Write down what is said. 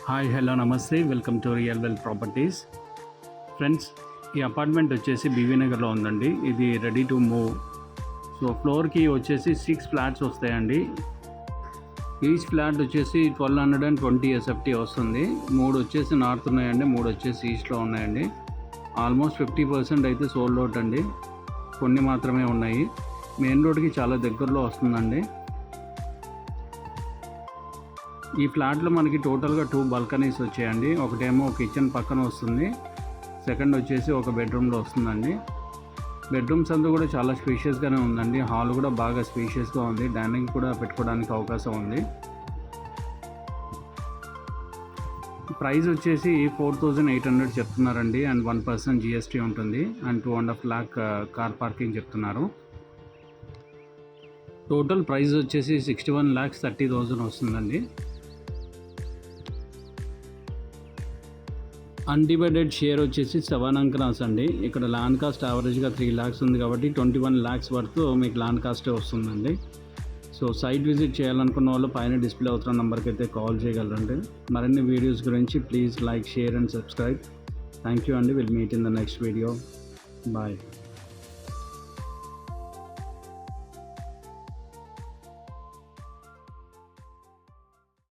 Hi hello నమస్తే welcome to real well properties. Friends, ఈ apartment వచ్చేసి బీవీ నగర్లో ఉందండి. ఇది రెడీ టు మూవ్. సో ఫ్లోర్కి వచ్చేసి 6 ఫ్లాట్స్ వస్తాయండి. ఈచ్ ఫ్లాట్ వచ్చేసి 1220 SFT వస్తుంది. 3 వచ్చేసి నార్త్ ఉన్నాయండి, 3 వచ్చేసి ఈస్ట్లో ఉన్నాయండి. ఆల్మోస్ట్ 50% అయితే సోల్డ్ అవుట్ అండి. కొన్ని మాత్రమే ఉన్నాయి. మెయిన్ రోడ్కి చాలా దగ్గరలో వస్తుందండి. ఈ ఫ్లాట్లో మనకి టోటల్గా 2 బాల్కనీస్ వచ్చాయండి. ఒకటేమో కిచెన్ పక్కన వస్తుంది, సెకండ్ వచ్చేసి ఒక బెడ్రూమ్లో వస్తుందండి. బెడ్రూమ్స్ అంతా కూడా చాలా స్పేషియస్గానే ఉందండి. హాల్ కూడా బాగా స్పేషియస్గా ఉంది. డైనింగ్ కూడా పెట్టుకోవడానికి అవకాశం ఉంది. ప్రైస్ వచ్చేసి 4800 చెప్తున్నారండి. అండ్ 1% GST ఉంటుంది. అండ్ 2.5 lakh కార్ పార్కింగ్ చెప్తున్నారు. టోటల్ ప్రైస్ వచ్చేసి 61,30,000 వస్తుందండి. అన్డివైడెడ్ షేర్ వచ్చేసి 7 అంకనాస్ అండి. ఇక్కడ ల్యాండ్ కాస్ట్ యావరేజ్గా 3 lakhs ఉంది కాబట్టి 21 lakhs వరకు మీకు ల్యాండ్ కాస్టే వస్తుందండి. సో సైట్ విజిట్ చేయాలనుకున్న వాళ్ళు పైన డిస్ప్లే అవుతున్న నెంబర్కి అయితే కాల్ చేయగలరండి. మరిన్ని వీడియోస్ గురించి please like, share and subscribe. Thank you అండి. Will meet in the next video. Bye.